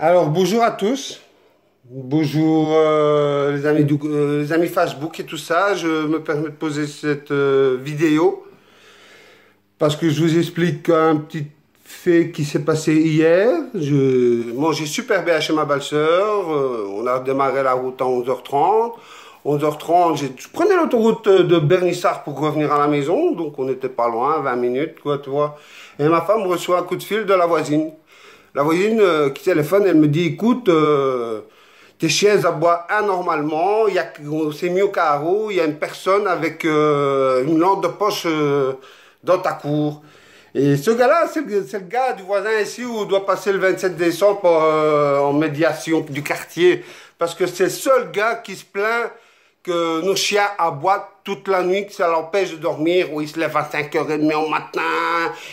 Alors, bonjour à tous. Bonjour les amis Facebook et tout ça. Je me permets de poser cette vidéo parce que je vous explique un petit fait qui s'est passé hier. Je mangeais super bien chez ma belle-sœur. On a démarré la route à 11h30. 11h30, je prenais l'autoroute de Bernissart pour revenir à la maison. Donc, on n'était pas loin, 20 minutes, quoi, tu vois. Et ma femme reçoit un coup de fil de la voisine. La voisine qui téléphone, elle me dit, écoute, tes chiens aboient anormalement, c'est mis au carreau, il y a une personne avec une lampe de poche dans ta cour. Et ce gars-là, c'est le gars du voisin ici où on doit passer le 27 décembre en médiation du quartier. Parce que c'est le seul gars qui se plaint que nos chiens aboient toute la nuit, que ça l'empêche de dormir, où il se lève à 5h30 au matin,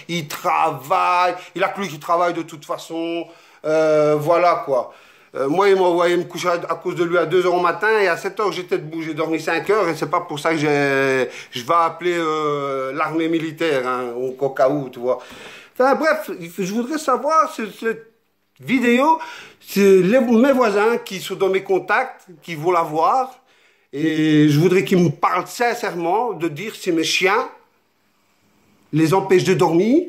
il travaille, il a que lui qui travaille de toute façon, voilà quoi. Moi, il m'a envoyé me coucher à cause de lui à 2h au matin et à 7h j'étais debout, j'ai dormi 5 heures et c'est pas pour ça que je vais appeler l'armée militaire, hein, au cas où, tu vois. Enfin bref, je voudrais savoir, cette vidéo, c'est mes voisins qui sont dans mes contacts, qui vont la voir. Et je voudrais qu'ils me parlent sincèrement de dire si mes chiens les empêchent de dormir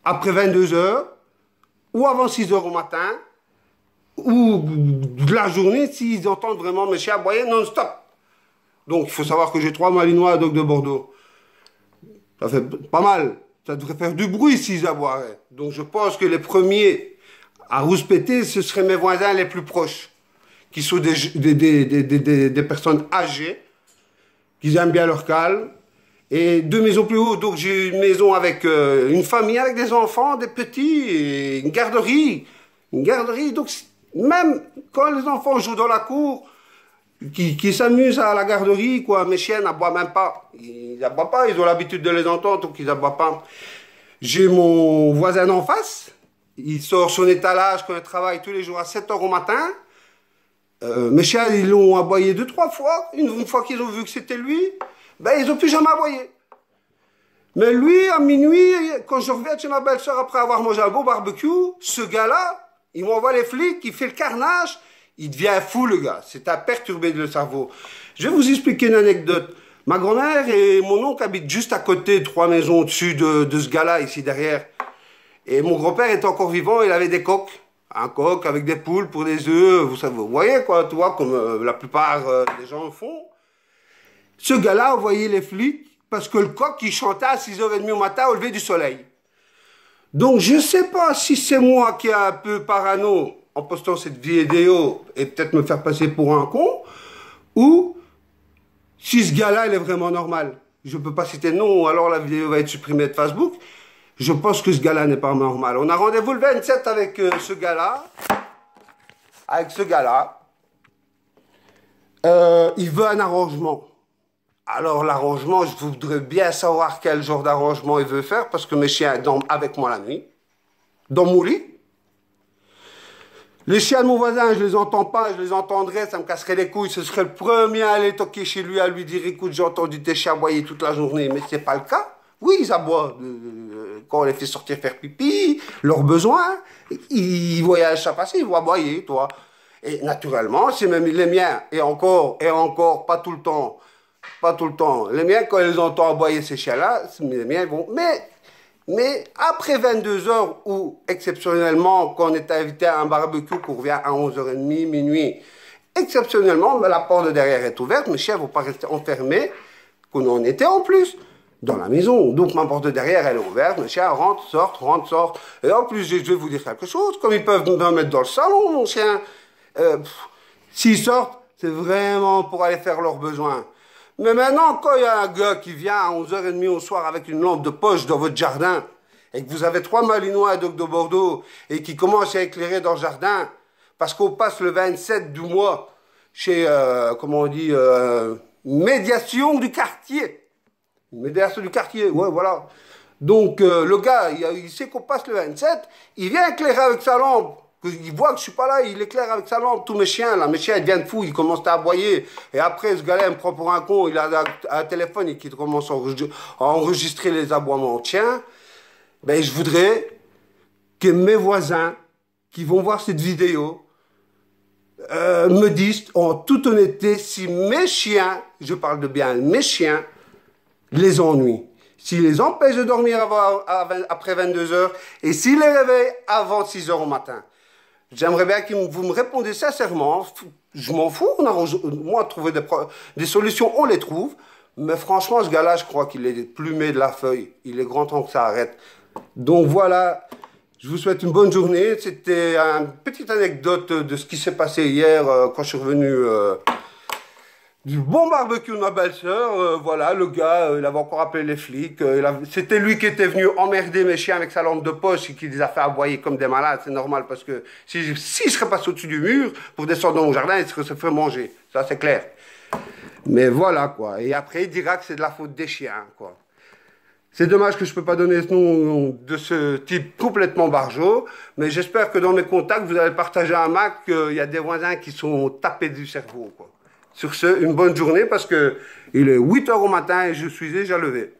après 22 heures ou avant 6 heures au matin ou de la journée s'ils entendent vraiment mes chiens aboyer non-stop. Donc il faut savoir que j'ai 3 Malinois à Dogue de Bordeaux. Ça fait pas mal. Ça devrait faire du bruit s'ils aboieraient. Donc je pense que les premiers à rouspéter, ce seraient mes voisins les plus proches, qui sont des personnes âgées, qui aiment bien leur calme. Et 2 maisons plus haut, donc j'ai une maison avec une famille, avec des enfants, des petits, et une garderie. Une garderie, donc même quand les enfants jouent dans la cour, qui s'amusent à la garderie, quoi, mes chiens n'aboient même pas. Ils n'aboient pas, ils ont l'habitude de les entendre, donc ils n'aboient pas. J'ai mon voisin en face, il sort son étalage quand il travaille tous les jours à 7h au matin. Mes chiens, ils l'ont aboyé 2, 3 fois. Une fois qu'ils ont vu que c'était lui, ben, ils n'ont plus jamais aboyé. Mais lui, à minuit, quand je reviens chez ma belle-sœur après avoir mangé un beau barbecue, ce gars-là, il m'envoie les flics, il fait le carnage, il devient fou, le gars. C'est à perturber le cerveau. Je vais vous expliquer une anecdote. Ma grand-mère et mon oncle habitent juste à côté, 3 maisons au-dessus de ce gars-là, ici derrière. Et mon grand-père était encore vivant, il avait des coqs. Un coq avec des poules pour des œufs, vous savez, vous voyez quoi, tu vois, comme la plupart des gens le font. Ce gars-là envoyait les flics parce que le coq, il chantait à 6h30 au matin au lever du soleil. Donc je ne sais pas si c'est moi qui est un peu parano en postant cette vidéo et peut-être me faire passer pour un con, ou si ce gars-là, il est vraiment normal. Je ne peux pas citer de nom, ou alors la vidéo va être supprimée de Facebook. Je pense que ce gars-là n'est pas normal. On a rendez-vous le 27 avec ce gars-là. Avec ce gars-là. Il veut un arrangement. Alors l'arrangement, je voudrais bien savoir quel genre d'arrangement il veut faire, parce que mes chiens dorment avec moi la nuit, dans mon lit. Les chiens de mon voisin, je les entends pas, je les entendrais, ça me casserait les couilles. Ce serait le premier à aller toquer chez lui, à lui dire, écoute, j'ai entendu tes chiens aboyer toute la journée, mais c'est pas le cas. Oui, ils aboient quand on les fait sortir faire pipi, leurs besoins. Ils voyagent ça passer, ils vont aboyer, toi. Et naturellement, c'est même les miens, et encore, pas tout le temps. Pas tout le temps. Les miens, quand ils entendent aboyer ces chiens-là, les miens vont. Mais après 22 heures, ou exceptionnellement, quand on est invité à un barbecue, qu'on revient à 11h30, minuit, exceptionnellement, la porte de derrière est ouverte, mes chiens ne vont pas rester enfermés, qu'on en était en plus dans la maison. Donc ma porte de derrière, elle est ouverte, mes chiens rentrent, sortent. Et en plus, je vais vous dire quelque chose, comme ils peuvent me mettre dans le salon, mon chien, s'ils sortent, c'est vraiment pour aller faire leurs besoins. Mais maintenant, quand il y a un gars qui vient à 11h30 au soir avec une lampe de poche dans votre jardin, et que vous avez 3 Malinois à Dogue de Bordeaux, et qui commencent à éclairer dans le jardin, parce qu'on passe le 27 du mois chez, comment on dit, médiation du quartier. Médiation du quartier, ouais, voilà. Donc, le gars, il sait qu'on passe le 27, il vient éclairer avec sa lampe. Il voit que je suis pas là, il éclaire avec sa lampe tous mes chiens, là. Mes chiens, ils deviennent fous, ils commencent à aboyer. Et après, ce gars-là, il me prend pour un con, il a un téléphone et qu'il commence à enregistrer les aboiements de chiens. Ben, je voudrais que mes voisins qui vont voir cette vidéo me disent en toute honnêteté si mes chiens, je parle de bien mes chiens, les ennuient. S'ils les empêchent de dormir après 22 heures et s'ils les réveillent avant 6 heures au matin. J'aimerais bien que vous me répondez sincèrement. Je m'en fous, moi, trouver des solutions, on les trouve. Mais franchement, ce gars-là, je crois qu'il est plumé de la feuille. Il est grand temps que ça arrête. Donc voilà, je vous souhaite une bonne journée. C'était une petite anecdote de ce qui s'est passé hier quand je suis revenu du bon barbecue de ma belle-sœur. Voilà, le gars, il avait encore appelé les flics. C'était lui qui était venu emmerder mes chiens avec sa lampe de poche et qui les a fait aboyer comme des malades. C'est normal parce que si je serais passé au-dessus du mur pour descendre dans mon jardin, il se ferait manger. Ça, c'est clair. Mais voilà, quoi. Et après, il dira que c'est de la faute des chiens, quoi. C'est dommage que je ne peux pas donner ce nom de ce type complètement barjot, mais j'espère que dans mes contacts, vous allez partager un mac qu'il y a des voisins qui sont tapés du cerveau, quoi. Sur ce, une bonne journée parce que il est 8 heures au matin et je suis déjà levé.